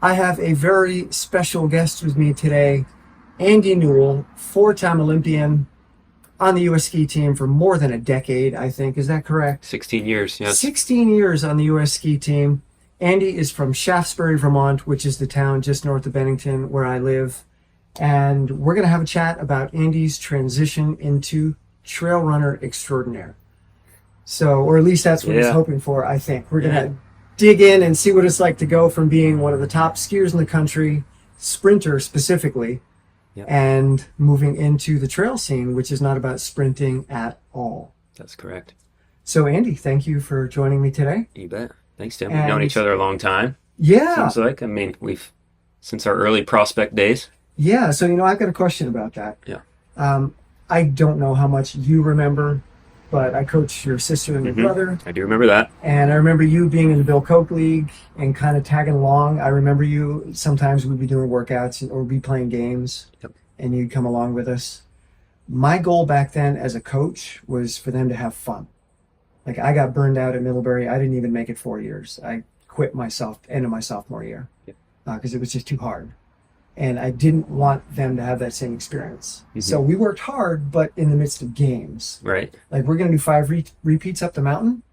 I have a very special guest with me today, Andy Newell, four-time Olympian on the U.S. ski team for more than a decade, I think. Is that correct? 16 years, yes. 16 years on the U.S. ski team. Andy is from Shaftsbury, Vermont, which is the town just north of Bennington where I live. And we're going to have a chat about Andy's transition into trail runner extraordinaire. So, or at least that's what he's hoping for, I think. We're going to dig in and see what it's like to go from being one of the top skiers in the country, sprinter specifically, and moving into the trail scene, which is not about sprinting at all. That's correct. So, Andy, thank you for joining me today. You bet. Thanks, Tim. We've known each other a long time. Yeah. Seems like. I mean, we've, since our early prospect days. Yeah. So, I've got a question about that. Yeah. I don't know how much you remember, but I coached your sister and your brother. I do remember that. And I remember you being in the Bill Koch League and kind of tagging along. I remember you, sometimes we'd be doing workouts or we'd be playing games, and you'd come along with us. My goal back then as a coach was for them to have fun. Like, I got burned out at Middlebury. I didn't even make it 4 years. I quit myself end of my sophomore year because it was just too hard. And I didn't want them to have that same experience. So we worked hard, but in the midst of games. Right. Like, we're going to do 5 repeats up the mountain.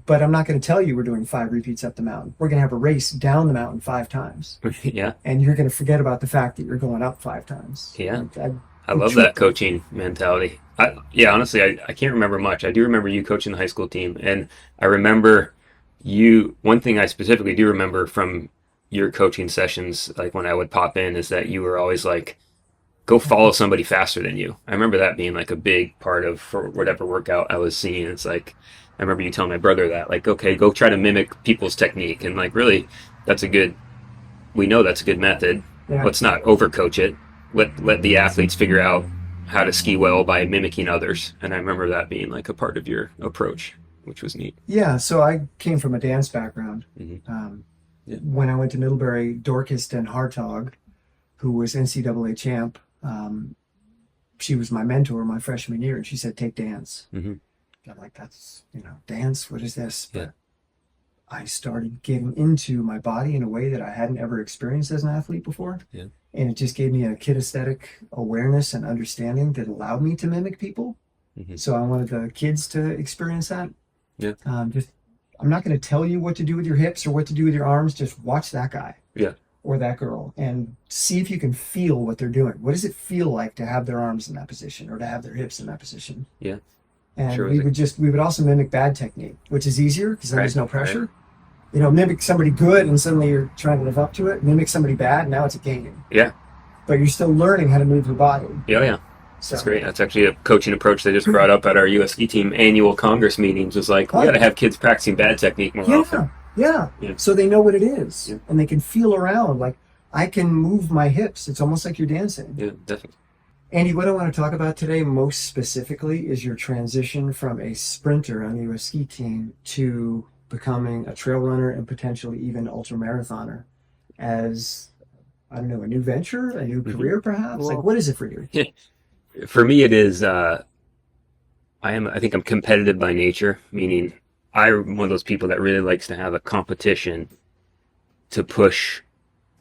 But I'm not going to tell you we're doing 5 repeats up the mountain. We're going to have a race down the mountain 5 times. And you're going to forget about the fact that you're going up 5 times. I love that coaching mentality. Honestly, I can't remember much. I do remember you coaching the high school team. And I remember one thing I specifically do remember from your coaching sessions, like when I would pop in, is that you were always like, go follow somebody faster than you. I remember that being like a big part of for whatever workout I was seeing. It's like, I remember you telling my brother that, like, okay, go try to mimic people's technique. And like, really, we know that's a good method. Let's not overcoach it. Let the athletes figure out how to ski well by mimicking others. And I remember that being like a part of your approach, which was neat. Yeah, so I came from a dance background. When I went to Middlebury, Dorcas Den Hartog, who was NCAA champ, she was my mentor my freshman year, and she said, take dance. I'm like, that's, dance, what is this? But I started getting into my body in a way that I hadn't ever experienced as an athlete before. And it just gave me a kinesthetic awareness and understanding that allowed me to mimic people. So I wanted the kids to experience that. I'm not going to tell you what to do with your hips or what to do with your arms. Just watch that guy or that girl and see if you can feel what they're doing. What does it feel like to have their arms in that position or to have their hips in that position? And we would also mimic bad technique, which is easier because there's no pressure. Mimic somebody good and suddenly you're trying to live up to it. Mimic somebody bad, now it's a game. But you're still learning how to move your body. So. That's great. That's actually a coaching approach they just brought up at our U.S. ski team annual Congress meetings. Was like, we got to have kids practicing bad technique more often. So they know what it is. And they can feel around. Like, I can move my hips. It's almost like you're dancing. Definitely. Andy, what I want to talk about today most specifically is your transition from a sprinter on the U.S. ski team to becoming a trail runner and potentially even ultra marathoner as, I don't know, a new venture, a new career perhaps? Like, what is it for you? For me, it is, I think I'm competitive by nature, meaning I'm one of those people that really likes to have a competition to push,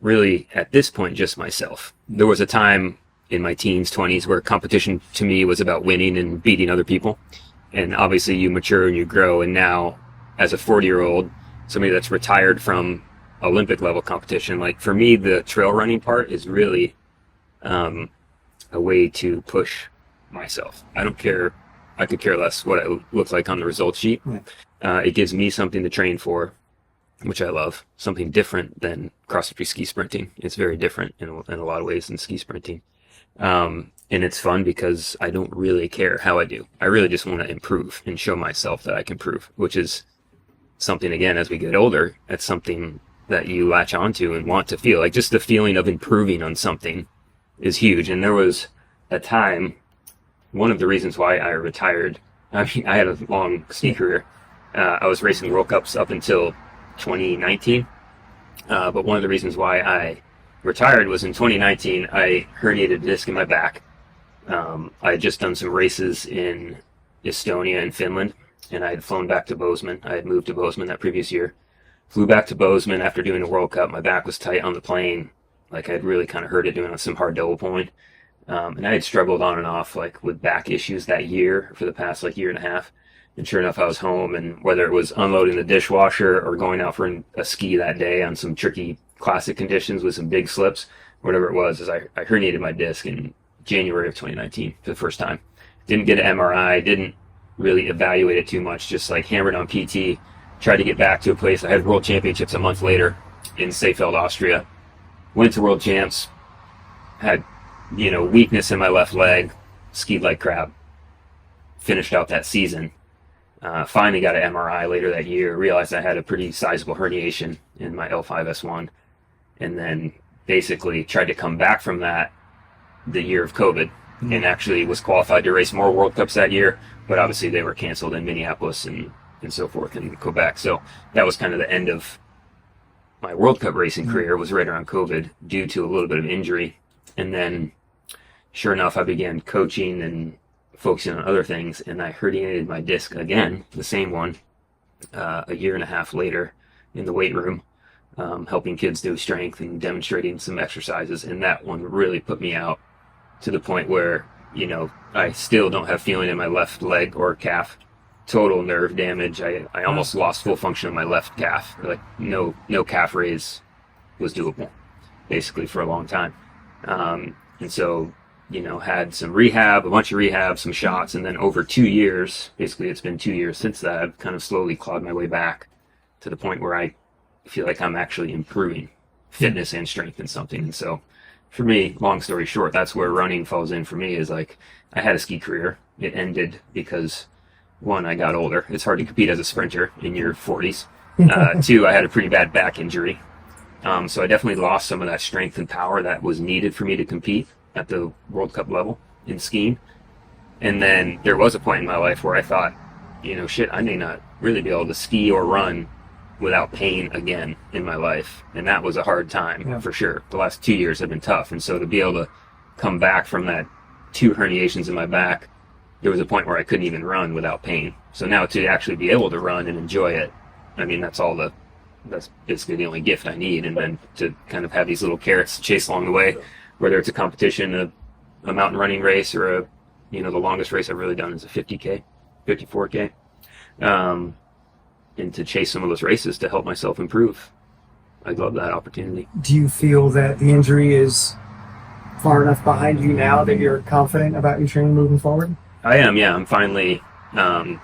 really, at this point, just myself. There was a time in my teens, 20s, where competition to me was about winning and beating other people. And obviously you mature and you grow. And now, as a 40-year-old, somebody that's retired from Olympic level competition, like, for me, the trail running part is really, a way to push myself. I don't care. I could care less what it looks like on the results sheet. It gives me something to train for, which I love. Something different than cross-country ski sprinting. It's very different in a lot of ways than ski sprinting. And it's fun because I don't really care how I do. I really just want to improve and show myself that I can improve, which is something, again, as we get older, that's something that you latch onto and want to feel. Like, just the feeling of improving on something is huge. And there was a time, one of the reasons why I retired, I had a long ski career. I was racing World Cups up until 2019. But one of the reasons why I retired was in 2019, I herniated a disc in my back. I had just done some races in Estonia and Finland, and I had flown back to Bozeman. I had moved to Bozeman that previous year. Flew back to Bozeman after doing the World Cup. My back was tight on the plane. Like I'd really kind of hurt it doing some hard double pulling. And I had struggled on and off like with back issues that year for the past like year and a half. And sure enough, I was home, and whether it was unloading the dishwasher or going out for a ski that day on some tricky classic conditions with some big slips, whatever it was, is I herniated my disc in January of 2019 for the first time. Didn't get an MRI, didn't really evaluate it too much, just like hammered on PT, tried to get back to a place. I had World Championships a month later in Seefeld, Austria. Went to World Champs, had, weakness in my left leg, skied like crap, finished out that season. Finally got an MRI later that year, realized I had a pretty sizable herniation in my L5-S1, and then basically tried to come back from that the year of COVID, and actually was qualified to race more World Cups that year, but obviously they were canceled in Minneapolis and so forth in Quebec. So that was kind of the end of my World Cup racing career, was right around COVID due to a little bit of injury. And then sure enough, I began coaching and focusing on other things, and I herniated my disc again, the same one, a year and a half later in the weight room, helping kids do strength and demonstrating some exercises. And that one really put me out to the point where, I still don't have feeling in my left leg or calf, total nerve damage. I almost lost full function of my left calf. Like no calf raise was doable basically for a long time. And so, had some rehab, a bunch of rehab, some shots, and then over 2 years, basically it's been 2 years since that, I've kind of slowly clawed my way back to the point where I feel like I'm actually improving fitness and strength in something. And so for me, long story short, that's where running falls in for me, is like I had a ski career. It ended because, one, I got older. It's hard to compete as a sprinter in your 40s. Two, I had a pretty bad back injury. So I definitely lost some of that strength and power that was needed for me to compete at the World Cup level in skiing. And then there was a point in my life where I thought, I may not really be able to ski or run without pain again in my life. And that was a hard time, for sure. The last 2 years have been tough. And so to be able to come back from that 2 herniations in my back, there was a point where I couldn't even run without pain. So now to actually be able to run and enjoy it, that's basically the only gift I need. And then to kind of have these little carrots to chase along the way, whether it's a competition, a mountain running race, or the longest race I've really done is a 50K, 54K. And to chase some of those races to help myself improve. I love that opportunity. Do you feel that the injury is far enough behind you now that you're confident about your training moving forward? I am, yeah. I'm finally to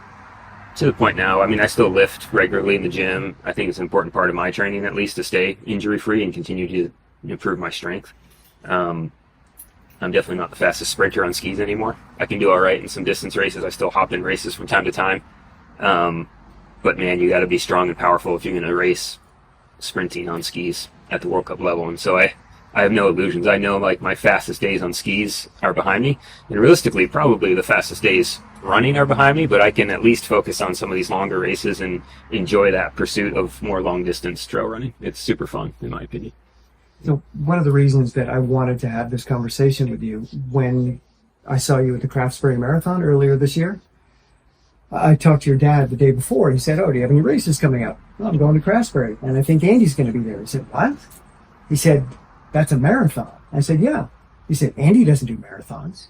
the point now. I still lift regularly in the gym. I think it's an important part of my training, at least, to stay injury-free and continue to improve my strength. I'm definitely not the fastest sprinter on skis anymore. I can do all right in some distance races. I still hop in races from time to time. But man, you got to be strong and powerful if you're going to race sprinting on skis at the World Cup level. And so I have no illusions. I know like my fastest days on skis are behind me, and realistically probably the fastest days running are behind me, but I can at least focus on some of these longer races and enjoy that pursuit of more long distance trail running. It's super fun in my opinion. So one of the reasons that I wanted to have this conversation with you, when I saw you at the Shaftsbury Marathon earlier this year, I talked to your dad the day before. He said, "Oh, do you have any races coming up?" "Well, I'm going to Shaftsbury, and I think Andy's going to be there." I said, "What?" He said, "That's a marathon." I said, "Yeah." He said, "Andy doesn't do marathons."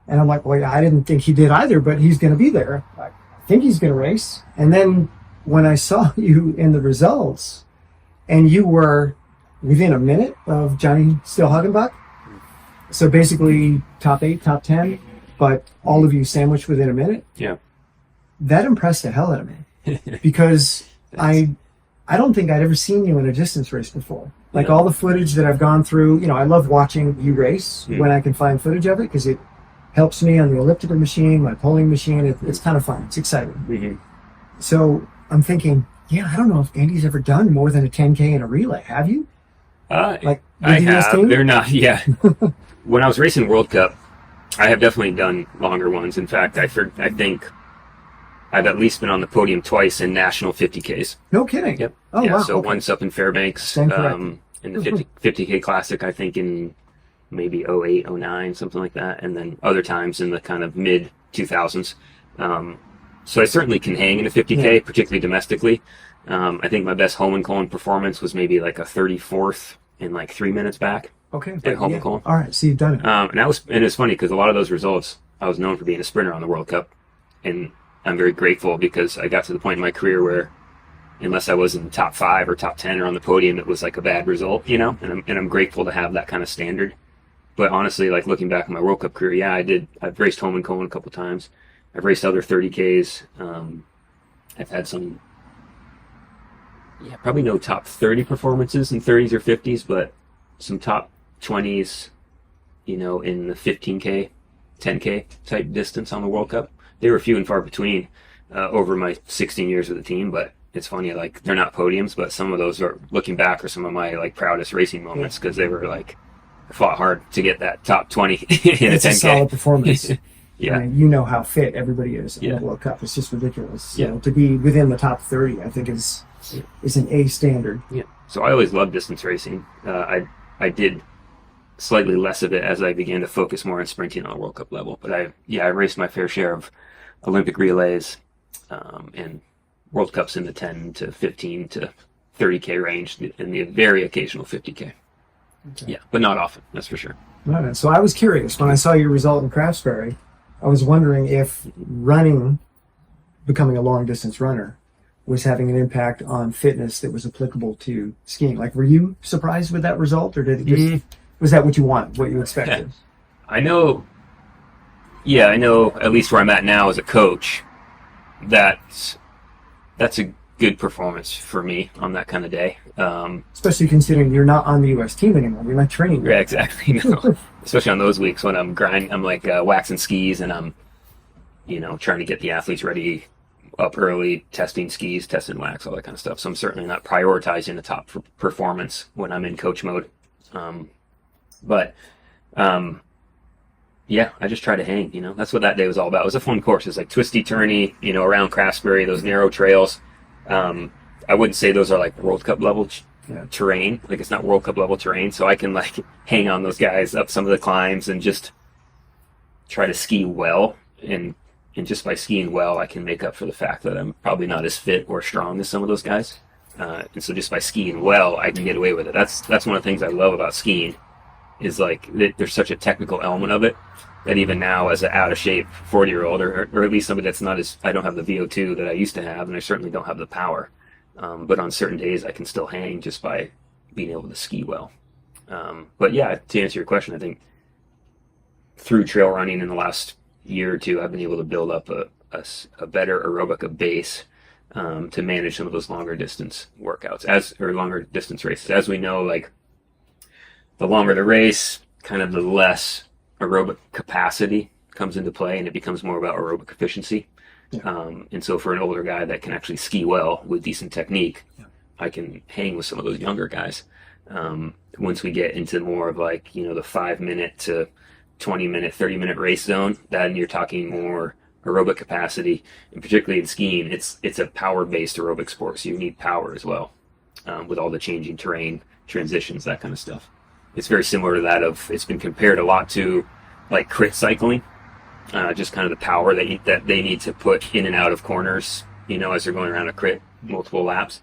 And I'm like, "Well, I didn't think he did either, but he's going to be there. I think he's going to race." And then when I saw you in the results, and you were within a minute of Johnny Stillhagenbach, so basically top 8, top 10, but all of you sandwiched within a minute. Yeah. That impressed the hell out of me, because I don't think I'd ever seen you in a distance race before. Like all the footage that I've gone through, I love watching you race when I can find footage of it, because it helps me on the elliptical machine, my pulling machine. It's kind of fun. It's exciting. Mm-hmm. So I'm thinking, I don't know if Andy's ever done more than a 10K in a relay. Have you? I have. They're not. Yeah. When I was racing World Cup, I have definitely done longer ones. In fact, I think I've at least been on the podium twice in national 50Ks. No kidding. Yep. Oh, yeah, wow. So okay. Once up in Fairbanks, in the 50K Classic, I think in maybe 08, 09, something like that. And then other times in the kind of mid 2000s. So I certainly can hang in a 50K, particularly domestically. I think my best home and cone performance was maybe like a 34th in like 3 minutes back. Okay. At home and cone. All right. So you've done it. And it's funny because a lot of those results, I was known for being a sprinter on the World Cup, and I'm very grateful because I got to the point in my career where, unless I was in the top 5 or top 10 or on the podium, it was like a bad result, you know. And I'm grateful to have that kind of standard. But honestly, like looking back at my World Cup career, yeah, I've raced home and cone a couple times. I've raced other 30Ks. I've had some, probably no top 30 performances in 30s or 50s, but some top 20s, you know, in the 15K, 10K type distance on the World Cup. They were few and far between over my 16 years with the team, but it's funny, like they're not podiums, but some of those are, looking back, are some of my like proudest racing moments because they were like, I fought hard to get that top 20 in a 10K. It's a solid performance. Yeah. I mean, you know how fit everybody is in the World Cup. It's just ridiculous. You know, to be within the top 30, I think is an A standard. Yeah. So I always loved distance racing. I did slightly less of it as I began to focus more on sprinting on a World Cup level. But I raced my fair share of Olympic relays and World Cups in the 10 to 15 to 30K range and the very occasional 50K. Okay. Yeah, but not often, that's for sure. Right. So I was curious when I saw your result in Craftsbury. I was wondering if running, becoming a long distance runner, was having an impact on fitness that was applicable to skiing. Like, were you surprised with that result, or did it just was that what you want, what you expected? I know at least where I'm at now as a coach, that's a good performance for me on that kind of day. Especially considering you're not on the U.S. team anymore. You're not training. Yeah, exactly. No. Especially on those weeks when I'm grinding, I'm like waxing skis and I'm, you know, trying to get the athletes ready up early, testing skis, testing wax, all that kind of stuff. So I'm certainly not prioritizing the top performance when I'm in coach mode. Yeah, I just try to hang, you know. That's what that day was all about. It was a fun course. It was like twisty, turny, you know, around Craftsbury, those narrow trails. I wouldn't say those are like World Cup level terrain. Like, it's not World Cup level terrain, so I can like hang on those guys up some of the climbs and just try to ski well. And just by skiing well, I can make up for the fact that I'm probably not as fit or strong as some of those guys. And so just by skiing well, I can get away with it. That's one of the things I love about skiing, is like there's such a technical element of it that even now, as an out of shape 40-year-old, or at least somebody that's not as, I don't have the VO2 that I used to have, and I certainly don't have the power. But on certain days, I can still hang just by being able to ski well. But yeah, to answer your question, I think through trail running in the last year or two, I've been able to build up a better aerobic base to manage some of those longer distance workouts, or longer distance races. As we know, like, the longer the race, kind of the less aerobic capacity comes into play, and it becomes more about aerobic efficiency. And so for an older guy that can actually ski well with decent technique, I can hang with some of those younger guys. Once we get into more of like, you know, the 5-minute to 20-minute, 30-minute race zone, then you're talking more aerobic capacity, and particularly in skiing, it's a power-based aerobic sport, so you need power as well, with all the changing terrain, transitions, that kind of stuff. It's very similar to that it's been compared a lot to like crit cycling, just kind of the power that they need to put in and out of corners, you know, as they're going around a crit multiple laps.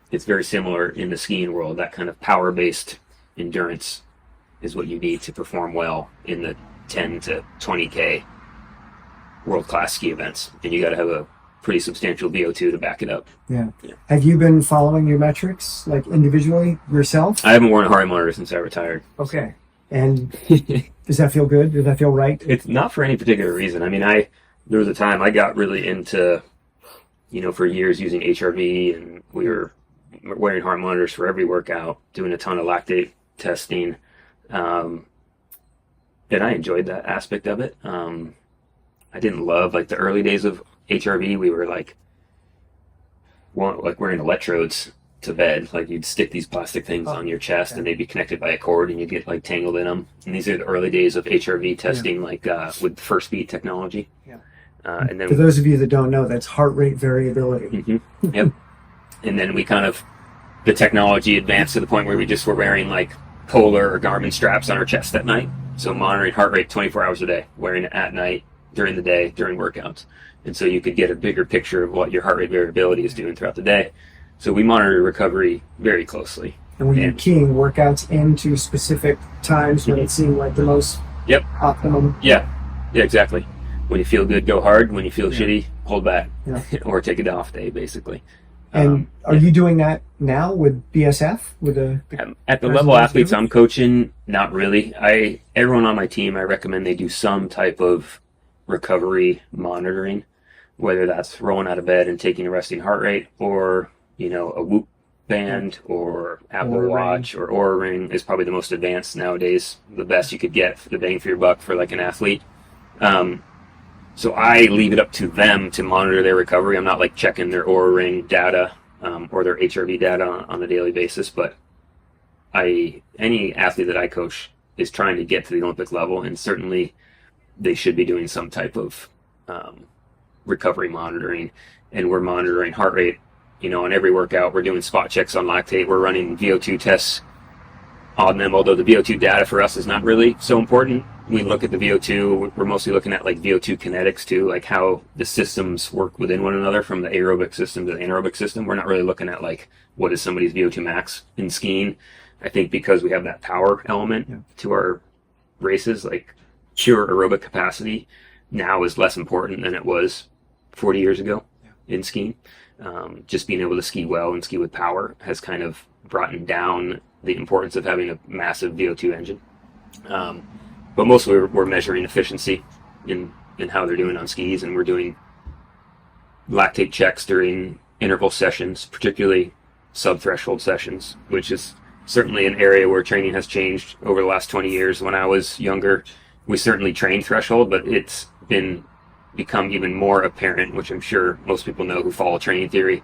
It's very similar in the skiing world. That kind of power-based endurance is what you need to perform well in the 10 to 20K world-class ski events. And you got to have a pretty substantial VO2 to back it up. Yeah. Have you been following your metrics, like individually yourself? I haven't worn a heart monitor since I retired. Okay. And does that feel good? Does that feel right? It's not for any particular reason. I mean, there was a time I got really into, you know, for years using HRV, and we were wearing heart monitors for every workout, doing a ton of lactate testing. And I enjoyed that aspect of it. I didn't love like the early days of HRV. We were like wearing electrodes to bed. Like, you'd stick these plastic things on your chest, and they'd be connected by a cord, and you'd get like tangled in them. And these are the early days of HRV testing, like with first beat technology. And then, for those of you that don't know, that's heart rate variability. Mm-hmm. Yep. And then the technology advanced to the point where we just were wearing like Polar or Garmin straps on our chest at night. So monitoring heart rate 24 hours a day, wearing it at night, during the day, during workouts. And so you could get a bigger picture of what your heart rate variability is doing throughout the day. So we monitor recovery very closely. And were you keying workouts into specific times when it seemed like the most Yep. optimum? Yeah, exactly. When you feel good, go hard. When you feel shitty, hold back. Yeah. Or take a off day, basically. And are you doing that now with BSF? With at the level athletes I'm coaching, not really. Everyone on my team, I recommend they do some type of recovery monitoring, whether that's rolling out of bed and taking a resting heart rate, or a Whoop band or Apple Watch or Oura Ring is probably the most advanced nowadays, the best you could get for the bang for your buck for like an athlete. So I leave it up to them to monitor their recovery. I'm not like checking their Oura Ring data or their HRV data on a daily basis, but any athlete that I coach is trying to get to the Olympic level, and certainly they should be doing some type of recovery monitoring. And we're monitoring heart rate, on every workout. We're doing spot checks on lactate. We're running VO2 tests on them, although the VO2 data for us is not really so important. We look at the VO2, we're mostly looking at like VO2 kinetics too, like how the systems work within one another from the aerobic system to the anaerobic system. We're not really looking at like what is somebody's VO2 max in skiing. I think because we have that power element to our races, like pure aerobic capacity now is less important than it was 40 years ago in skiing. Just being able to ski well and ski with power has kind of brought down the importance of having a massive VO2 engine. But mostly we're measuring efficiency in how they're doing on skis, and we're doing lactate checks during interval sessions, particularly sub-threshold sessions, which is certainly an area where training has changed over the last 20 years. When I was younger, we certainly trained threshold, but it's become even more apparent, which I'm sure most people know who follow training theory,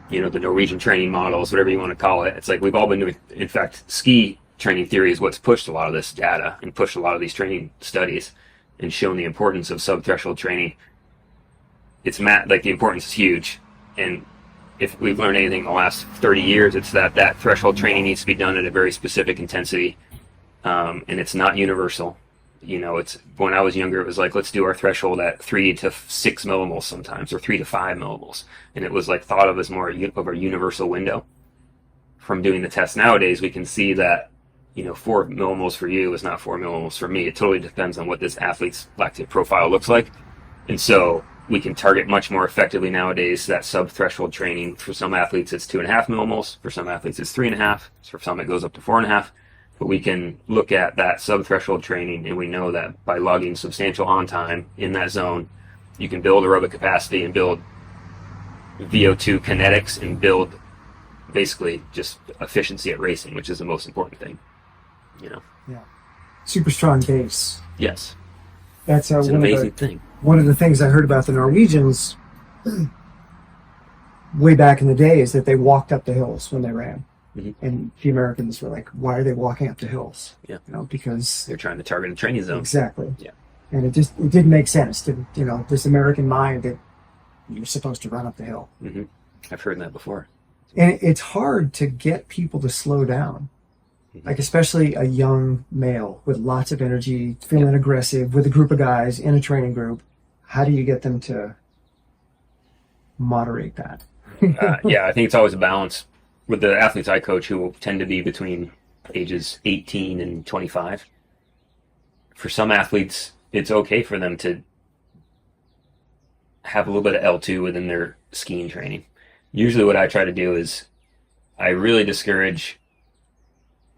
the Norwegian training models, whatever you want to call it. It's like we've all been doing, in fact, ski training theory is what's pushed a lot of this data and pushed a lot of these training studies and shown the importance of sub-threshold training. It's like the importance is huge. And if we've learned anything in the last 30 years, it's that threshold training needs to be done at a very specific intensity. And it's not universal. It's when I was younger, it was like, let's do our threshold at 3 to 6 millimoles sometimes, or 3 to 5 millimoles. And it was like thought of as more of a universal window. From doing the test nowadays, we can see that 4 millimoles for you is not 4 millimoles for me. It totally depends on what this athlete's lactate profile looks like. And so we can target much more effectively nowadays that sub-threshold training. For some athletes, it's 2.5 millimoles. For some athletes, it's 3.5. For some, it goes up to 4.5. But we can look at that sub-threshold training, and we know that by logging substantial on time in that zone, you can build aerobic capacity and build VO2 kinetics and build basically just efficiency at racing, which is the most important thing. Yeah. Super strong base. Yes. That's it's an amazing thing. One of the things I heard about the Norwegians way back in the day is that they walked up the hills when they ran. Mm-hmm. And the Americans were like, why are they walking up the hills? Yeah. Because they're trying to target a training zone. Exactly. Yeah. And it didn't make sense to, this American mind that you're supposed to run up the hill. Mm-hmm. I've heard that before. And it's hard to get people to slow down. Like especially a young male with lots of energy, feeling aggressive with a group of guys in a training group. How do you get them to moderate that? I think it's always a balance. With the athletes I coach, who tend to be between ages 18 and 25, for some athletes, it's okay for them to have a little bit of L2 within their skiing training. Usually what I try to do is I really discourage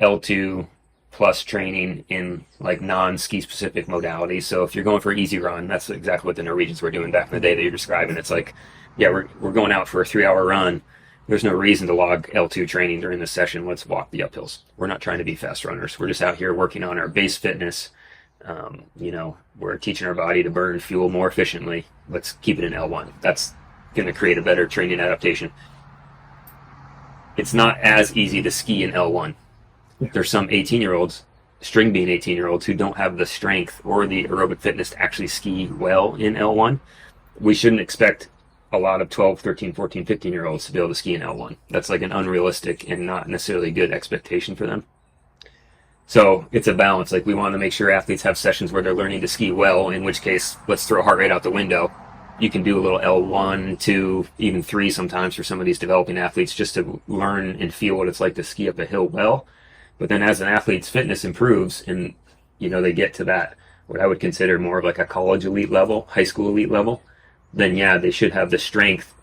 L2 plus training in like non-ski specific modalities. So if you're going for an easy run, that's exactly what the Norwegians were doing back in the day that you're describing. It's like, we're going out for a 3-hour run. There's no reason to log L2 training during this session. Let's walk the uphills. We're not trying to be fast runners. We're just out here working on our base fitness. We're teaching our body to burn fuel more efficiently. Let's keep it in L1. That's going to create a better training adaptation. It's not as easy to ski in L1. There's some 18-year-olds, string bean 18-year-olds, who don't have the strength or the aerobic fitness to actually ski well in L1. We shouldn't expect a lot of 12, 13, 14, 15-year-olds to be able to ski in L1. That's like an unrealistic and not necessarily good expectation for them. So it's a balance. Like we want to make sure athletes have sessions where they're learning to ski well, in which case, let's throw heart rate out the window you can do a little L1, 2, even 3 sometimes for some of these developing athletes just to learn and feel what it's like to ski up a hill well. But then as an athlete's fitness improves and, they get to that, what I would consider more of like a college elite level, high school elite level, then yeah, they should have the strength,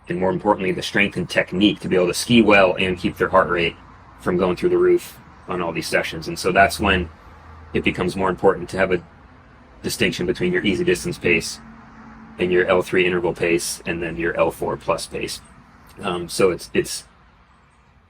and more importantly, the strength and technique to be able to ski well and keep their heart rate from going through the roof on all these sessions. And so that's when it becomes more important to have a distinction between your easy distance pace and your L3 interval pace, and then your L4 plus pace. So it's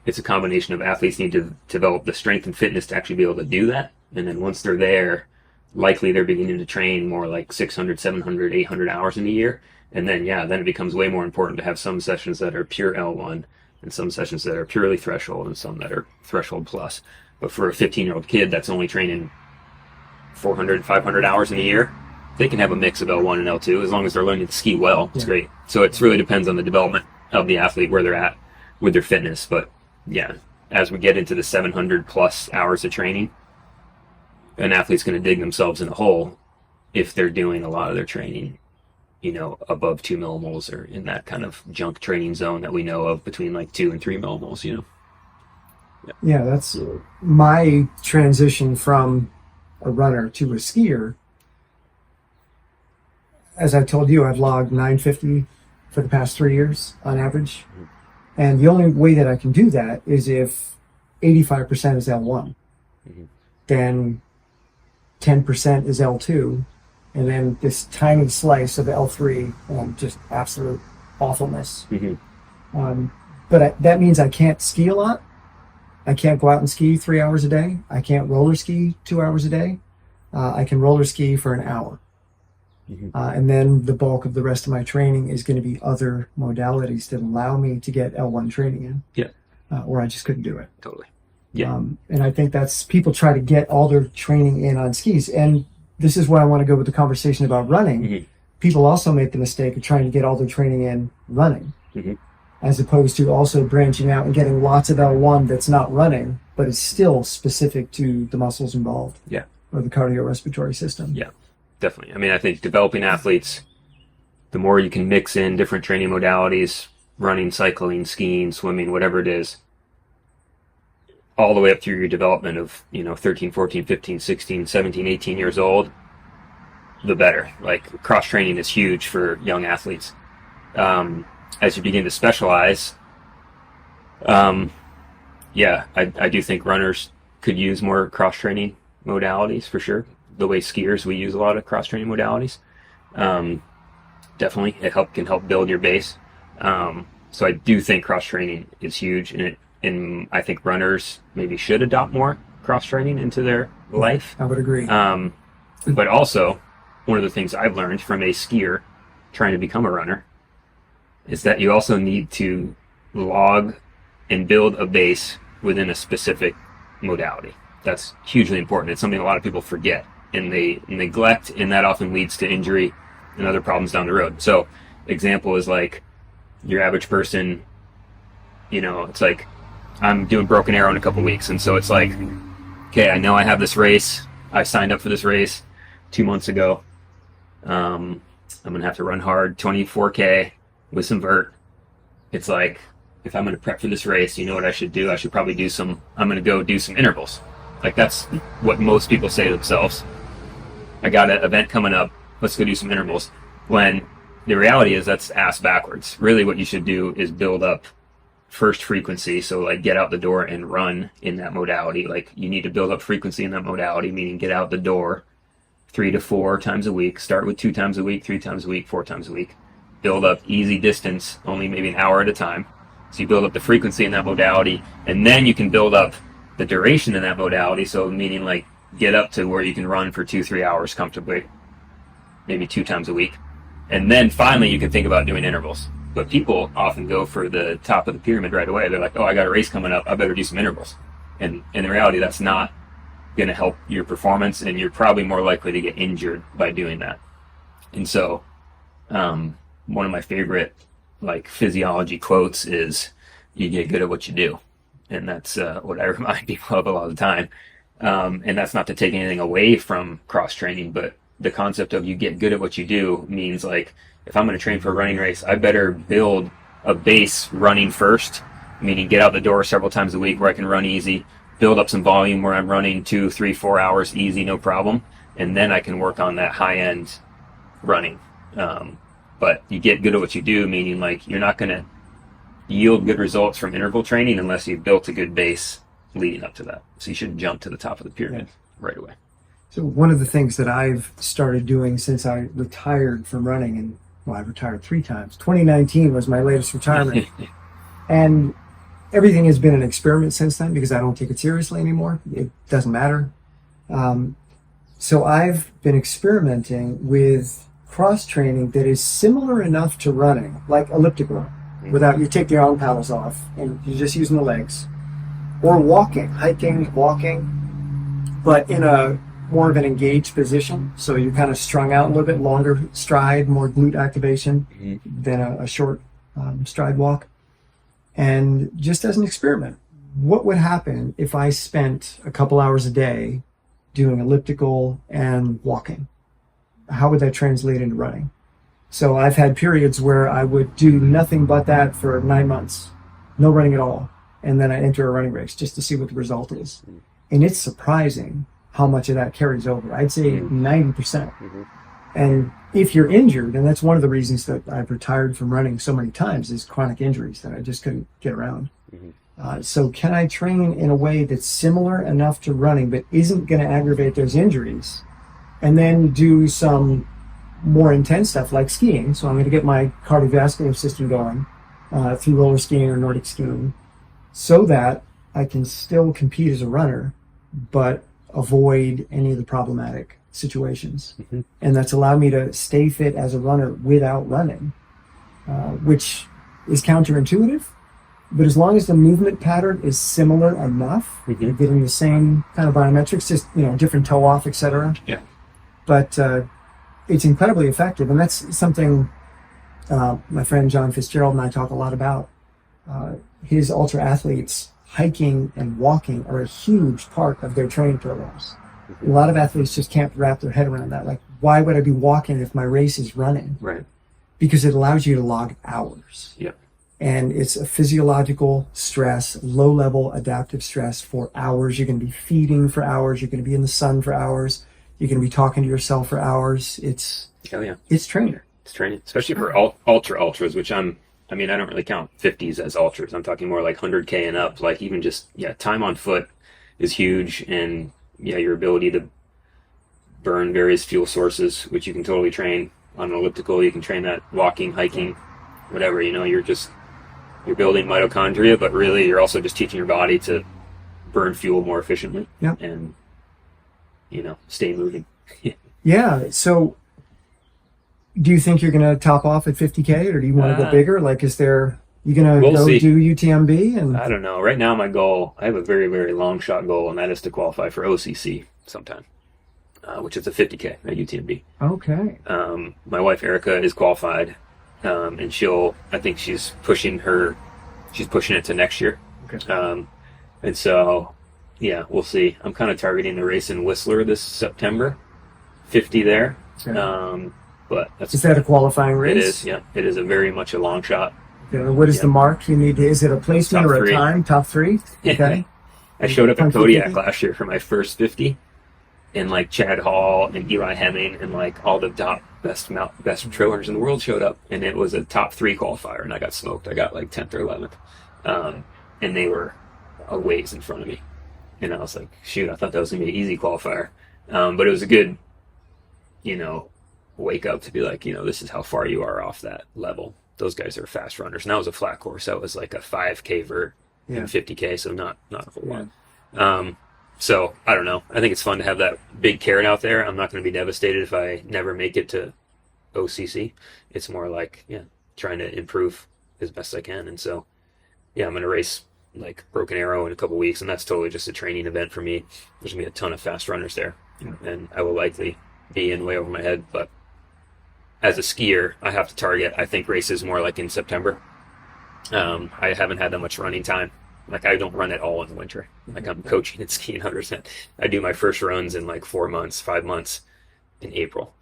a combination of athletes need to develop the strength and fitness to actually be able to do that. And then once they're there, likely they're beginning to train more like 600, 700, 800 hours in a year. And then, then it becomes way more important to have some sessions that are pure L1 and some sessions that are purely threshold and some that are threshold plus. But for a 15-year-old kid that's only training 400, 500 hours in a year, they can have a mix of L1 and L2 as long as they're learning to ski well. It's great. So it really depends on the development of the athlete, where they're at with their fitness. But yeah, as we get into the 700 plus hours of training, an athlete's going to dig themselves in a hole if they're doing a lot of their training, above 2 millimoles, or in that kind of junk training zone that we know of between like 2 and 3 millimoles, Yeah, that's my transition from a runner to a skier. As I told you, I've logged 950 for the past 3 years on average. And the only way that I can do that is if 85% is L1, then 10% is L2, and then this tiny slice of L3, just absolute awfulness. But that means I can't ski a lot. I can't go out and ski 3 hours a day. I can't roller ski 2 hours a day. I can roller ski for an hour. And then the bulk of the rest of my training is going to be other modalities that allow me to get L1 training in. Yeah. Or I just couldn't do it. Totally. Yeah. And I think that's, people try to get all their training in on skis. And this is where I want to go with the conversation about running. People also make the mistake of trying to get all their training in running, as opposed to also branching out and getting lots of L1 that's not running, but is still specific to the muscles involved. Yeah. Or the cardiorespiratory system. Yeah. Definitely. I mean, I think developing athletes, the more you can mix in different training modalities, running, cycling, skiing, swimming, whatever it is, all the way up through your development of, 13, 14, 15, 16, 17, 18 years old, the better. Like, cross training is huge for young athletes. As you begin to specialize, I do think runners could use more cross training modalities for sure. The way skiers, we use a lot of cross-training modalities. Definitely, it can help build your base. So I do think cross-training is huge, and I think runners maybe should adopt more cross-training into their life. I would agree. But also, one of the things I've learned from a skier trying to become a runner is that you also need to log and build a base within a specific modality. That's hugely important. It's something a lot of people forget and they neglect, and that often leads to injury and other problems down the road. So, example is like your average person, it's like, I'm doing Broken Arrow in a couple weeks, and so it's like, okay, I know I have this race. I signed up for this race 2 months ago. I'm going to have to run hard, 24K with some vert. It's like, if I'm going to prep for this race, you know what I should do? I should probably I'm going to go do some intervals. Like, that's what most people say to themselves. I got an event coming up, let's go do some intervals. When the reality is that's ass backwards. Really what you should do is build up first frequency. So like get out the door and run in that modality. Like you need to build up frequency in that modality, meaning get out the door 3 to 4 times a week. Start with 2 times a week, 3 times a week, 4 times a week. Build up easy distance, only maybe an hour at a time. So you build up the frequency in that modality, and then you can build up the duration in that modality. So meaning like get up to where you can run for 2-3 hours comfortably, maybe 2 times a week. And then finally you can think about doing intervals. But people often go for the top of the pyramid right away. They're like, oh, I got a race coming up, I better do some intervals. And in reality, that's not going to help your performance, and you're probably more likely to get injured by doing that. And so one of my favorite like physiology quotes is, you get good at what you do. And that's what I remind people of a lot of the time. And that's not to take anything away from cross training, but the concept of you get good at what you do means like if I'm going to train for a running race, I better build a base running first, meaning get out the door several times a week where I can run easy, build up some volume where I'm running 2, 3, 4 hours easy, no problem, and then I can work on that high-end running. But you get good at what you do, meaning like you're not going to yield good results from interval training unless you've built a good base leading up to that. So you shouldn't jump to the top of the pyramid right away. So one of the things that I've started doing since I retired from running, and well, I've retired 3 times. 2019 was my latest retirement. And everything has been an experiment since then because I don't take it seriously anymore. It doesn't matter. So I've been experimenting with cross training that is similar enough to running, like elliptical, without you take the arm paddles off and you're just using the legs, or walking, hiking, walking, but in a more of an engaged position. So you're kind of strung out a little bit, longer stride, more glute activation than a short stride walk. And just as an experiment, what would happen if I spent a couple hours a day doing elliptical and walking? How would that translate into running? So I've had periods where I would do nothing but that for 9 months, no running at all. And then I enter a running race just to see what the result is. And it's surprising how much of that carries over. I'd say 90%. And if you're injured, and that's one of the reasons that I've retired from running so many times, is chronic injuries that I just couldn't get around. So can I train in a way that's similar enough to running but isn't going to aggravate those injuries, and then do some more intense stuff like skiing? So I'm going to get my cardiovascular system going through roller skiing or Nordic skiing, so that I can still compete as a runner but avoid any of the problematic situations. And that's allowed me to stay fit as a runner without running, which is counterintuitive. But as long as the movement pattern is similar enough, you're getting the same kind of biometrics, just different toe off, etc. Yeah. But it's incredibly effective, and that's something my friend John Fitzgerald and I talk a lot about. His ultra athletes, hiking and walking are a huge part of their training programs. A lot of athletes just can't wrap their head around that. Like, why would I be walking if my race is running? Right. Because it allows you to log hours. Yeah. And it's a physiological stress, low-level adaptive stress for hours. You're going to be feeding for hours. You're going to be in the sun for hours. You're going to be talking to yourself for hours. It's training. It's training, especially for ultras, which I don't really count 50s as ultras. I'm talking more like 100K and up. Like even just, time on foot is huge. And your ability to burn various fuel sources, which you can totally train on an elliptical. You can train that walking, hiking, whatever, you're building mitochondria, but really you're also just teaching your body to burn fuel more efficiently and, stay moving. Yeah. So do you think you're going to top off at 50K, or do you want to go bigger? Like, you going to see. do UTMB? And I don't know. Right now my goal, I have a very, very long shot goal, and that is to qualify for OCC sometime, which is a 50K at UTMB. Okay. My wife Erica is qualified. And I think she's pushing it to next year. Okay. And so, we'll see. I'm kind of targeting the race in Whistler this September, 50 there. Okay. But is that a qualifying race? It is, yeah. It is very much a long shot. Okay. What is the mark you need? Is it a placement Top or three. a time? Top 3? Okay. I showed up at Kodiak 50? last year for my first 50, and like Chad Hall and Eli Hemming and like all the top best trail runners in the world showed up, and it was a top 3 qualifier, and I got smoked. I got like 10th or 11th, and they were a ways in front of me, and I was like, shoot, I thought that was gonna be an easy qualifier, but it was a good, wake up to be like, this is how far you are off that level. Those guys are fast runners, and that was a flat course. That was like a 5K vert and 50K, so not a whole lot. So I don't know. I think it's fun to have that big carrot out there. I'm not going to be devastated if I never make it to OCC. It's more like, trying to improve as best I can. And so, I'm going to race like Broken Arrow in a couple weeks, and that's totally just a training event for me. There's going to be a ton of fast runners there, and I will likely be in way over my head. But as a skier, I have to target, I think, races more like in September. I haven't had that much running time. Like, I don't run at all in the winter. Like, I'm coaching and skiing 100%. I do my first runs in like 4 months, 5 months in April.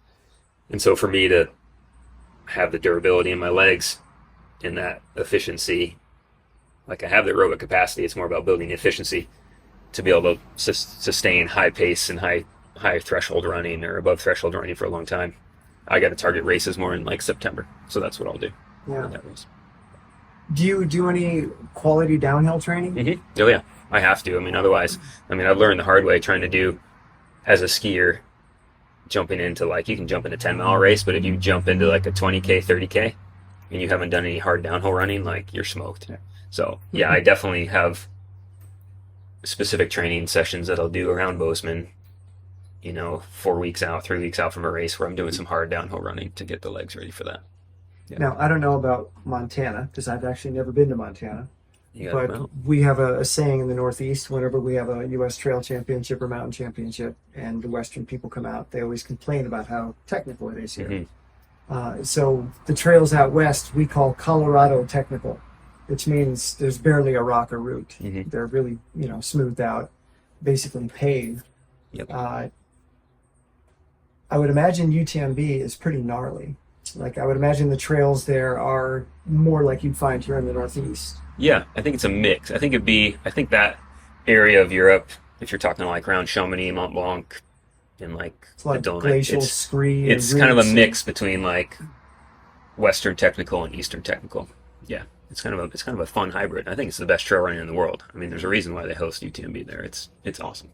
And so for me to have the durability in my legs and that efficiency. Like I have the aerobic capacity. It's more about building the efficiency to be able to sustain high pace and high threshold running or above threshold running for a long time. I got to target races more in like September, so that's what I'll do. Yeah. That race. Do you do any quality downhill training? Mm-hmm. Oh yeah, I have to. I mean, otherwise, I've learned the hard way trying to do as a skier, jumping into like, you can jump in a 10-mile race, but if you jump into like a 20K, 30K, and you haven't done any hard downhill running, like you're smoked. Yeah. So yeah, I definitely have specific training sessions that I'll do around Bozeman, 4 weeks out, 3 weeks out from a race where I'm doing some hard downhill running to get the legs ready for that. Yeah. Now, I don't know about Montana because I've actually never been to Montana. But well, we have a saying in the Northeast, whenever we have a U.S. Trail Championship or Mountain Championship and the Western people come out, they always complain about how technical it is here. So the trails out west we call Colorado technical, which means there's barely a rock or root. They're really, smoothed out, basically paved. Yep. I would imagine UTMB is pretty gnarly. Like I would imagine the trails there are more like you'd find here in the Northeast. Yeah, I think it's a mix. I think that area of Europe, if you're talking like around Chamonix, Mont Blanc, and like It's like the Dolomite, glacial scree. it's kind of a mix between like Western technical and Eastern technical. Yeah, it's kind of a fun hybrid. I think it's the best trail running in the world. I mean, there's a reason why they host UTMB there. It's awesome.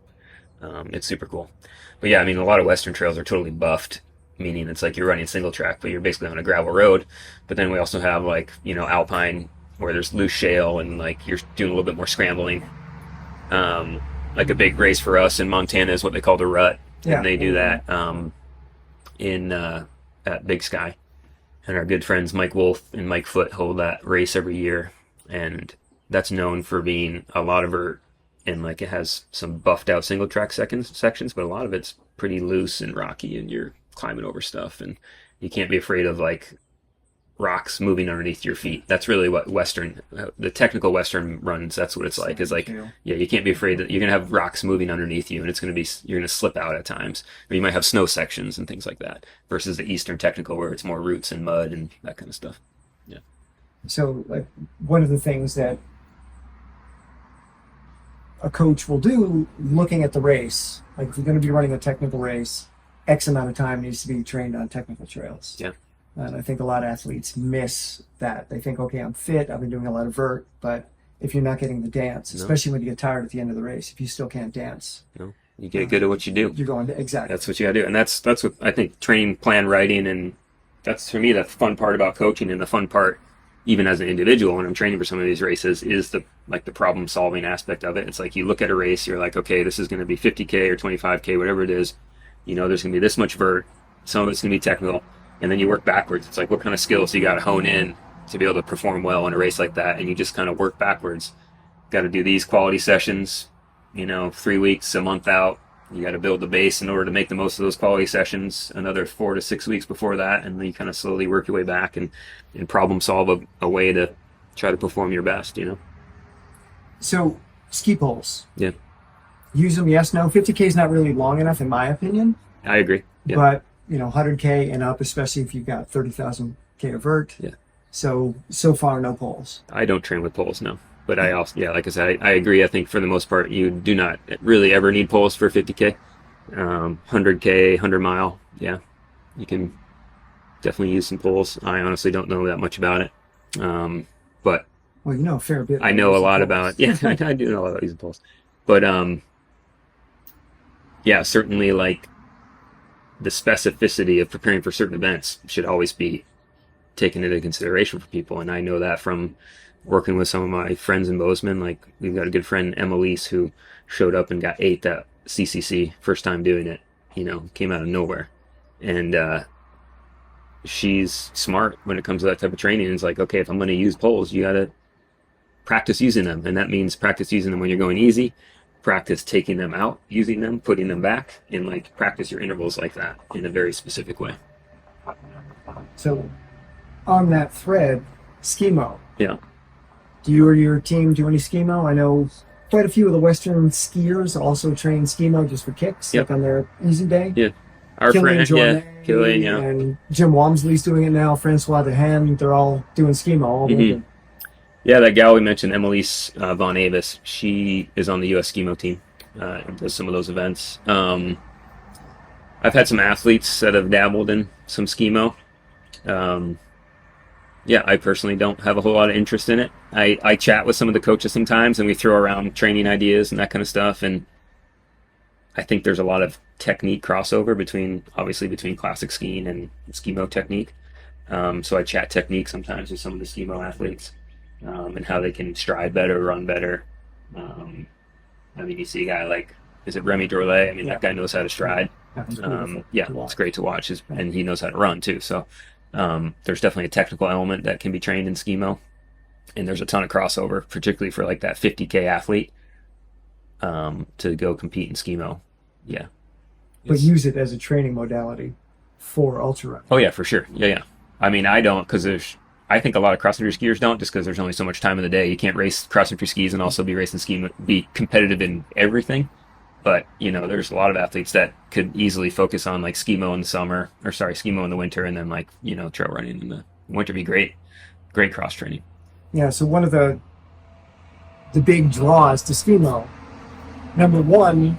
It's super cool. But yeah, a lot of Western trails are totally buffed, meaning it's like you're running single track, but you're basically on a gravel road. But then we also have like, Alpine, where there's loose shale and like you're doing a little bit more scrambling. Like a big race for us in Montana is what they call the Rut. Yeah. And they do that at Big Sky. And our good friends Mike Wolf and Mike Foote hold that race every year. And that's known for being a lot of vert, and like it has some buffed out single track sections, but a lot of it's pretty loose and rocky, and you're climbing over stuff, and you can't be afraid of like rocks moving underneath your feet. That's really what the technical Western runs, that's what it's like. Is like, yeah, you can't be afraid that you're gonna have rocks moving underneath you, and you're gonna slip out at times, or you might have snow sections and things like that. Versus the Eastern technical, where it's more roots and mud and that kind of stuff. Yeah. So, like, one of the things that a coach will do, looking at the race, like if you're going to be running a technical race, X amount of time needs to be trained on technical trails. Yeah. And I think a lot of athletes miss that. They think, okay, I'm fit, I've been doing a lot of vert, but if you're not getting the dance, especially when you get tired at the end of the race, if you still can't dance. No. You get good at what you do. You're going to, exactly. That's what you gotta do. And that's what I think training plan writing, and that's for me the fun part about coaching, and the fun part even as an individual when I'm training for some of these races is the problem solving aspect of it. It's like you look at a race, you're like, okay, this is going to be 50K or 25K, whatever it is. There's going to be this much vert. Some of it's going to be technical. And then you work backwards. It's like, what kind of skills you got to hone in to be able to perform well in a race like that. And you just kind of work backwards. Got to do these quality sessions, 3 weeks, a month out. You got to build the base in order to make the most of those quality sessions another 4 to 6 weeks before that. And then you kind of slowly work your way back and problem solve a way to try to perform your best, So, ski poles. Yeah. Use them, yes, no. 50K is not really long enough, in my opinion. I agree. Yeah. But, 100K and up, especially if you've got 30,000K of vert. Yeah. So far, no poles. I don't train with poles, no. But I also, like I said, I agree. I think for the most part, you do not really ever need poles for 50K. 100K, 100 mile, yeah. You can definitely use some poles. I honestly don't know that much about it. But well, you know a fair bit. I know a lot about, yeah, I do know a lot about using poles. But yeah, certainly like the specificity of preparing for certain events should always be taken into consideration for people. And I know that from working with some of my friends in Bozeman. Like we've got a good friend, Emelise, who showed up and got 8th at CCC, first time doing it, came out of nowhere. And she's smart when it comes to that type of training. It's like, okay, if I'm going to use poles, you got to practice using them. And that means practice using them when you're going easy, practice taking them out, using them, putting them back, and like practice your intervals like that in a very specific way. So on that thread, skimo. Yeah. Do you or your team do any skimo? I know quite a few of the Western skiers also train skimo just for kicks, Yep. like on their easy day. Yeah. Our Killian friend, yeah, Jornet Killian, yeah. and Jim Walmsley's doing it now. Francois Dehaene, they're all doing skimo all winter. Yeah, that gal we mentioned, Emelise Von Avis, she is on the U.S. Skimo team and does some of those events. I've had some athletes that have dabbled in some skimo. Um, yeah, I personally don't have a whole lot of interest in it. I chat with some of the coaches sometimes, and we throw around training ideas and that kind of stuff. And I think there's a lot of technique crossover obviously between classic skiing and skimo technique. So I chat technique sometimes with some of the skimo athletes and how they can stride better, run better. I mean, you see a guy like, is it Remy Dorlet? I mean, that guy knows how to stride. Yeah, it's great to watch, and he knows how to run too. So there's definitely a technical element that can be trained in skimo, and there's a ton of crossover, particularly for like that 50K athlete to go compete in skimo. Yeah, But use it as a training modality for ultra running. Oh yeah, for sure. Yeah. I mean, I don't, because I think a lot of cross-country skiers don't, just because there's only so much time in the day. You can't race cross-country skis and also be racing ski, be competitive in everything. But, there's a lot of athletes that could easily focus on like skimo in the summer, skimo in the winter, and then like, trail running in the winter be great cross training. Yeah, so one of the big draws to skimo, number one,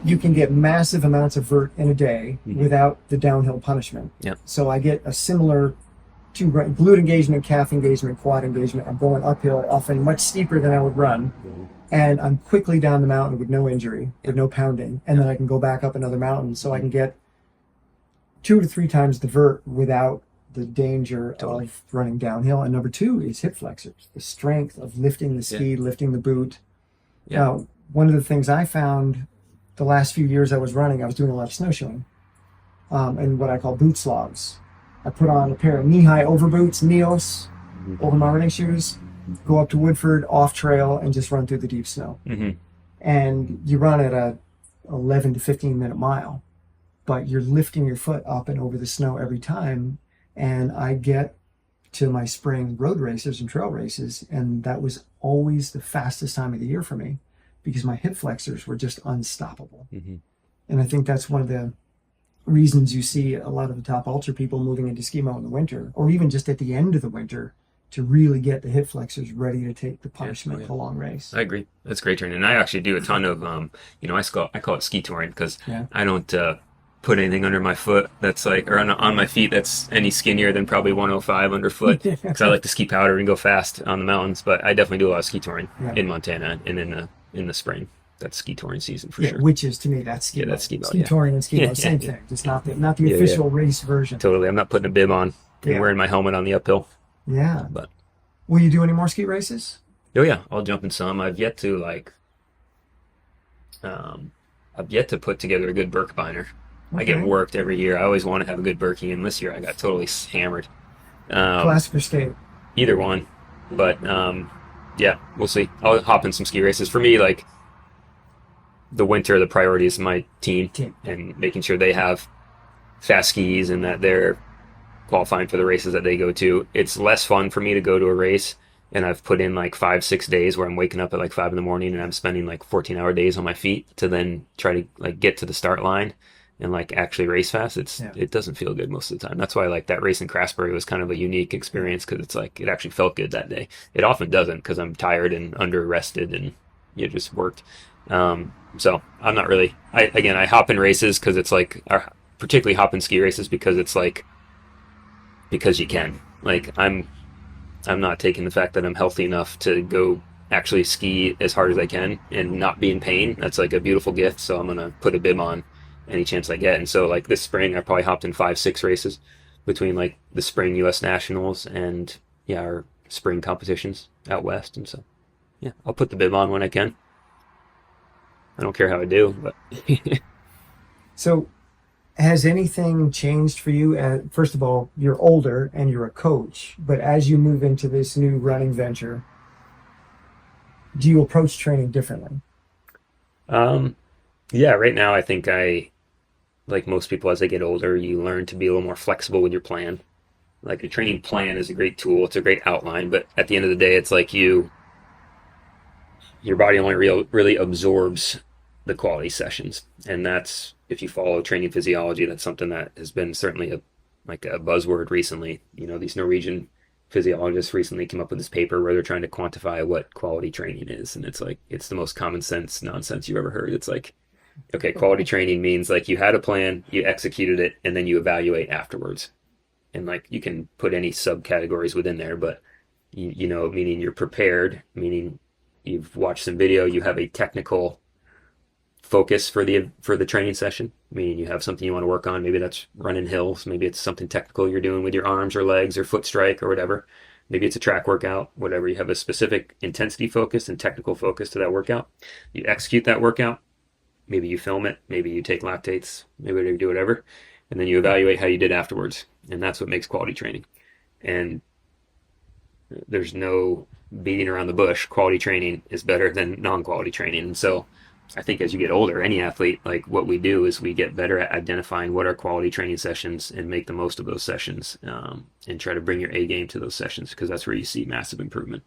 you can get massive amounts of vert in a day without the downhill punishment. Yep. So I get a similar glute engagement, calf engagement, quad engagement. I'm going uphill, often much steeper than I would run. And I'm quickly down the mountain with no injury, with no pounding. And then I can go back up another mountain. So I can get 2 to 3 times the vert without the danger of running downhill. And number 2 is hip flexors, the strength of lifting the ski, lifting the boot. Yeah. Now, one of the things I found the last few years I was running, I was doing a lot of snowshoeing and what I call boot slogs. I put on a pair of knee-high overboots, Neos, over my running shoes, go up to Woodford, off trail, and just run through the deep snow. And you run at a 11 to 15-minute mile, but you're lifting your foot up and over the snow every time. And I get to my spring road races and trail races, and that was always the fastest time of the year for me, because my hip flexors were just unstoppable. And I think that's one of the reasons you see a lot of the top ultra people moving into skimo in the winter, or even just at the end of the winter, to really get the hip flexors ready to take the punishment of a long race. I agree. That's great training. And I actually do a ton of, I call it ski touring, because I don't put anything under my foot that's like, or on my feet that's any skinnier than probably 105 underfoot, because I like to ski powder and go fast on the mountains. But I definitely do a lot of ski touring in Montana and in the spring. That's ski touring season for sure. Which is, to me, that's skimo. Yeah, that's skimo. Ski touring and skimo, same thing. Just not the official race version. Totally. I'm not putting a bib on and wearing my helmet on the uphill. Yeah. But will you do any more ski races? Oh yeah, I'll jump in some. I've yet to put together a good Birkebeiner. I get worked every year. I always want to have a good Birkie, and this year I got totally hammered. Classic or skate? Either one. But yeah, we'll see. I'll hop in some ski races. For me, like, the winter, the priority is my team and making sure they have fast skis and that they're qualifying for the races that they go to. It's less fun for me to go to a race, and I've put in like 5-6 days where I'm waking up at like 5 a.m. and I'm spending like 14-hour days on my feet to then try to like get to the start line and like actually race fast. It doesn't feel good most of the time. That's why like that race in Craftsbury was kind of a unique experience, because it's like it actually felt good that day. It often doesn't, because I'm tired and under rested and just worked. So I'm not really, I hop in races because it's like, particularly hop in ski races because it's like, because you can. Like, I'm not taking the fact that I'm healthy enough to go actually ski as hard as I can and not be in pain. That's like a beautiful gift. So I'm going to put a bib on any chance I get. And so like this spring, I probably hopped in 5-6 races between like the spring US Nationals and our spring competitions out west. And so, yeah, I'll put the bib on when I can. I don't care how I do, but. So has anything changed for you? First of all, you're older and you're a coach, but as you move into this new running venture, do you approach training differently? Yeah, right now I think like most people, as they get older, you learn to be a little more flexible with your plan. Like, a training plan is a great tool. It's a great outline, but at the end of the day, it's like your body only really absorbs the quality sessions. And that's, if you follow training physiology, that's something that has been certainly a buzzword recently. These Norwegian physiologists recently came up with this paper where they're trying to quantify what quality training is. And it's like, it's the most common sense nonsense you've ever heard. It's like, okay, quality training means like you had a plan, you executed it, and then you evaluate afterwards. And like you can put any subcategories within there, but meaning you're prepared, meaning you've watched some video, you have a technical focus for the training session, meaning you have something you want to work on. Maybe that's running hills, maybe it's something technical you're doing with your arms or legs or foot strike or whatever. Maybe it's a track workout, whatever. You have a specific intensity focus and technical focus to that workout. You execute that workout. Maybe you film it, maybe you take lactates, maybe you do whatever, and then you evaluate how you did afterwards. And that's what makes quality training. And there's no beating around the bush. Quality training is better than non-quality training. And so I think as you get older, any athlete, like what we do is we get better at identifying what are quality training sessions and make the most of those sessions, and try to bring your A game to those sessions, because that's where you see massive improvement.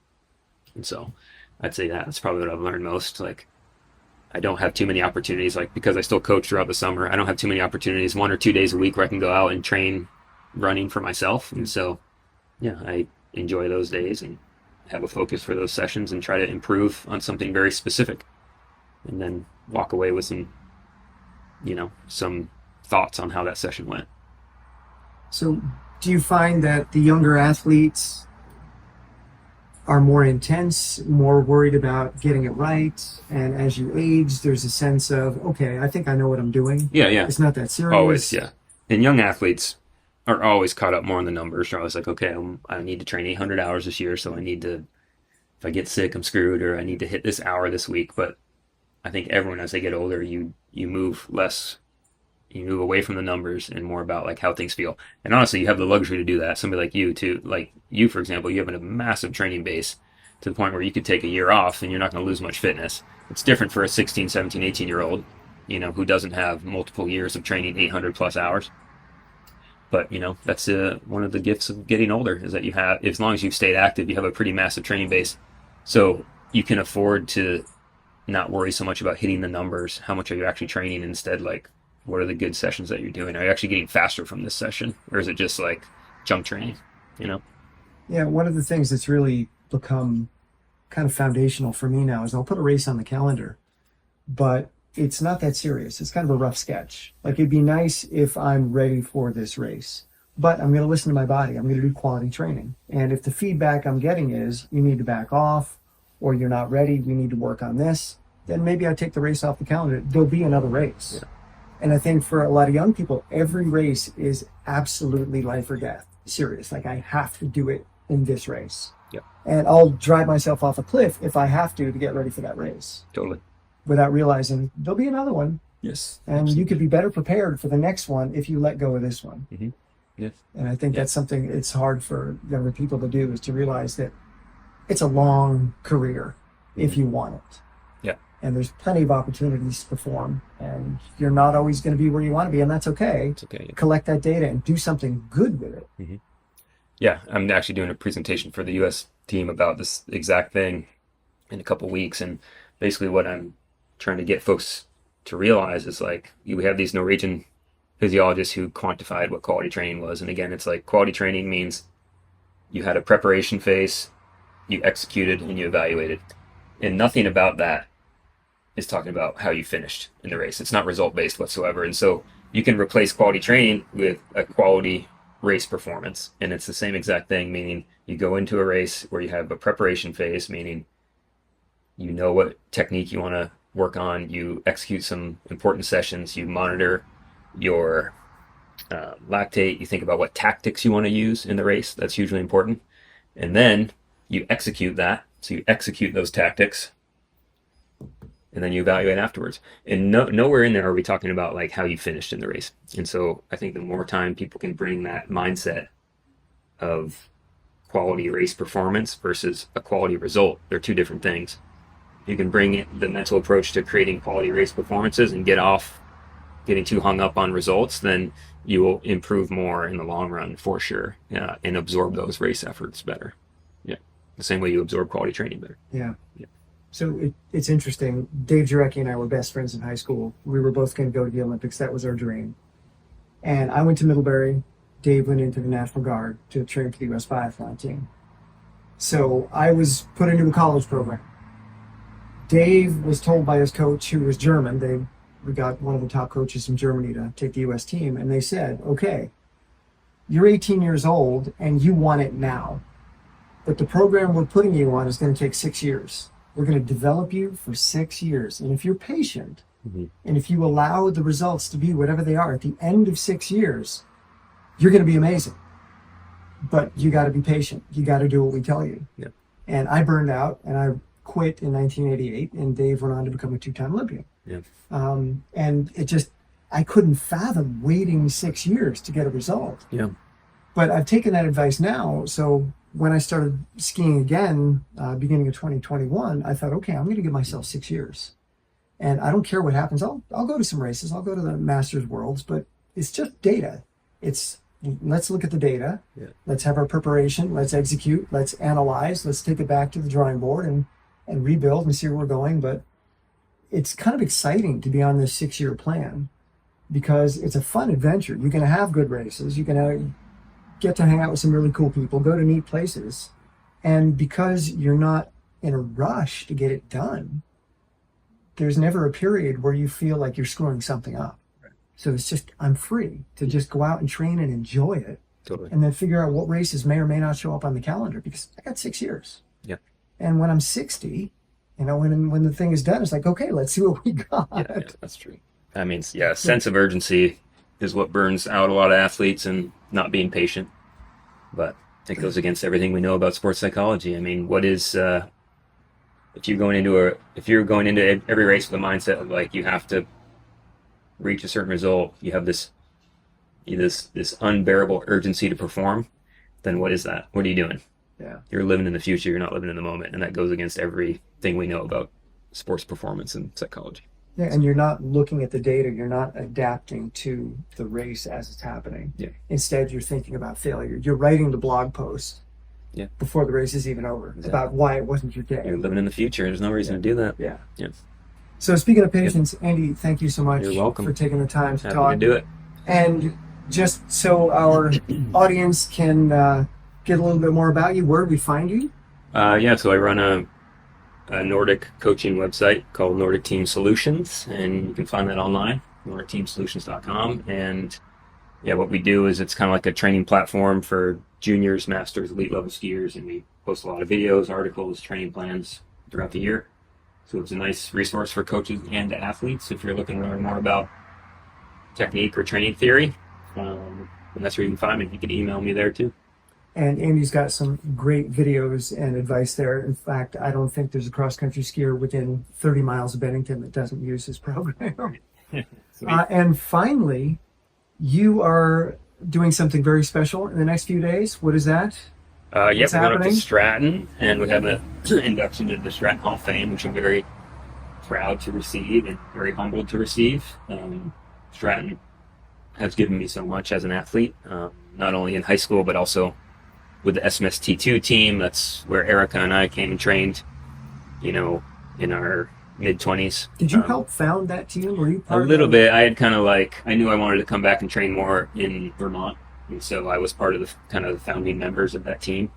And so I'd say that's probably what I've learned most. Like, I don't have too many opportunities, like, because I still coach throughout the summer, I don't have too many opportunities 1 or 2 days a week where I can go out and train running for myself. And so, yeah, I enjoy those days and have a focus for those sessions and try to improve on something very specific, and then walk away with some thoughts on how that session went. So do you find that the younger athletes are more intense, more worried about getting it right, and as you age, there's a sense of, okay, I think I know what I'm doing? Yeah. It's not that serious. Always, yeah. And young athletes are always caught up more in the numbers. They're always like, okay, I need to train 800 hours this year, so I need to, if I get sick, I'm screwed, or I need to hit this hour this week. But I think everyone, as they get older, you move less, you move away from the numbers and more about like how things feel. And honestly, you have the luxury to do that. Somebody like you too, like you, for example, you have a massive training base to the point where you could take a year off and you're not going to lose much fitness. It's different for a 16, 17, 18-year-old, who doesn't have multiple years of training, 800 plus hours. But, that's one of the gifts of getting older, is that you have, as long as you've stayed active, you have a pretty massive training base. So you can afford to not worry so much about hitting the numbers. How much are you actually training? Instead, like, what are the good sessions that you're doing? Are you actually getting faster from this session? Or is it just like junk training, Yeah, one of the things that's really become kind of foundational for me now is I'll put a race on the calendar, but it's not that serious. It's kind of a rough sketch. Like, it'd be nice if I'm ready for this race, but I'm going to listen to my body. I'm going to do quality training. And if the feedback I'm getting is you need to back off, or you're not ready, we need to work on this, then maybe I take the race off the calendar. There'll be another race. Yeah. And I think for a lot of young people, every race is absolutely life or death, serious. Like, I have to do it in this race. Yep. And I'll drive myself off a cliff if I have to get ready for that race. Totally. Without realizing there'll be another one. Yes. And absolutely. You could be better prepared for the next one if you let go of this one. Mm-hmm. Yes. And I think that's something it's hard for younger people to do, is to realize that it's a long career if you want it. Yeah. And there's plenty of opportunities to perform, and you're not always going to be where you want to be, and that's okay. It's okay. Yeah. Collect that data and do something good with it. Mm-hmm. Yeah, I'm actually doing a presentation for the U.S. team about this exact thing in a couple weeks, and basically what I'm trying to get folks to realize is, like, we have these Norwegian physiologists who quantified what quality training was. And again, it's like, quality training means you had a preparation phase, you executed, and you evaluated. And nothing about that is talking about how you finished in the race. It's not result-based whatsoever. And so you can replace quality training with a quality race performance. And it's the same exact thing, meaning you go into a race where you have a preparation phase, meaning you know what technique you want to work on, you execute some important sessions, you monitor your lactate, you think about what tactics you want to use in the race. That's hugely important. And then you execute that. So you execute those tactics, and then you evaluate afterwards. And nowhere in there are we talking about like how you finished in the race. And so I think the more time people can bring that mindset of quality race performance versus a quality result, they're two different things. You can bring the mental approach to creating quality race performances and get off getting too hung up on results, then you will improve more in the long run for sure, and absorb those race efforts better. Yeah, the same way you absorb quality training better. Yeah. It's interesting. Dave Jarecki and I were best friends in high school. We were both going to go to the Olympics. That was our dream. And I went to Middlebury. Dave went into the National Guard to train for the U.S. biathlon team. So I was put into a college program. Dave was told by his coach, who was German, we got one of the top coaches from Germany to take the U.S. team, and they said, okay, you're 18 years old and you want it now. But the program we're putting you on is going to take 6 years. We're going to develop you for 6 years. And if you're patient, and if you allow the results to be whatever they are at the end of 6 years, you're going to be amazing. But you got to be patient. You got to do what we tell you. Yeah. And I burned out and I quit in 1988, and Dave went on to become a 2-time Olympian. Yeah. And I couldn't fathom waiting 6 years to get a result. Yeah. But I've taken that advice now. So when I started skiing again, beginning of 2021, I thought, okay, I'm going to give myself 6 years. And I don't care what happens. I'll go to some races. I'll go to the Masters Worlds, but it's just data. Let's look at the data. Yeah. Let's have our preparation. Let's execute. Let's analyze. Let's take it back to the drawing board and rebuild and see where we're going. But it's kind of exciting to be on this 6-year plan because it's a fun adventure. You're going to have good races. You're going to get to hang out with some really cool people, go to neat places. And because you're not in a rush to get it done, there's never a period where you feel like you're screwing something up. Right. So it's just, I'm free to just go out and train and enjoy it. Totally. And then figure out what races may or may not show up on the calendar because I got 6 years. Yeah. And when I'm 60, when the thing is done, it's like, okay, let's see what we got. Yeah, that's true. I mean, yeah, sense of urgency is what burns out a lot of athletes and not being patient. But it goes against everything we know about sports psychology. I mean, what is if you're going into every race with a mindset of like you have to reach a certain result, you have this unbearable urgency to perform, then what is that? What are you doing? Yeah. You're living in the future, you're not living in the moment, and that goes against everything we know about sports performance and psychology. Yeah, and you're not looking at the data, you're not adapting to the race as it's happening. Yeah. Instead, you're thinking about failure. You're writing the blog post before the race is even over about why it wasn't your day. You're living in the future. There's no reason to do that. Yeah. Yeah. So speaking of patience, Andy, thank you so much You're welcome. for taking the time to Happy talk. to do it. And just so our audience can get a little bit more about you, where do we find you? So I run a Nordic coaching website called Nordic Team Solutions, and you can find that online, nordicteamsolutions.com. And what we do is it's kind of like a training platform for juniors, masters, elite level skiers, and we post a lot of videos, articles, training plans throughout the year. So it's a nice resource for coaches and athletes if you're looking to learn more about technique or training theory. And that's where you can find me. You can email me there too. And Andy's got some great videos and advice there. In fact, I don't think there's a cross-country skier within 30 miles of Bennington that doesn't use his program. And finally, you are doing something very special in the next few days. What is that? We're going up happening? to Stratton, and we have an induction to the Stratton Hall of Fame, which I'm very proud to receive and very humbled to receive. Stratton has given me so much as an athlete, not only in high school, but also with the SMST2 team. That's where Erica and I came and trained, in our mid-20s. Did you help found that team? Were you part a little bit? I had I knew I wanted to come back and train more in Vermont, and so I was part of the founding members of that team.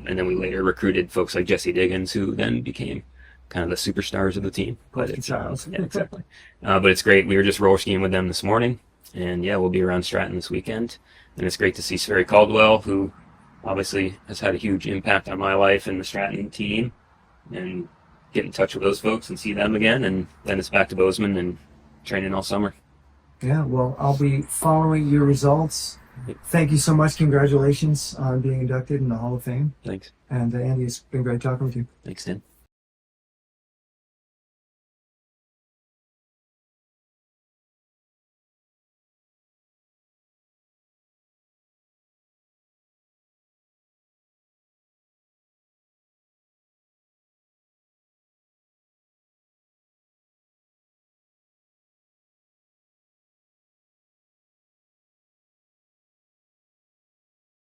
And then we later recruited folks like Jesse Diggins, who then became kind of the superstars of the team. But it's exactly. But it's great. We were just roller skiing with them this morning, and we'll be around Stratton this weekend. And it's great to see Sverre Caldwell, who obviously has had a huge impact on my life and the Stratton team, and get in touch with those folks and see them again. And then it's back to Bozeman and training all summer. Yeah, well, I'll be following your results. Thank you so much. Congratulations on being inducted in the Hall of Fame. Thanks. And Andy, it's been great talking with you. Thanks, Tim.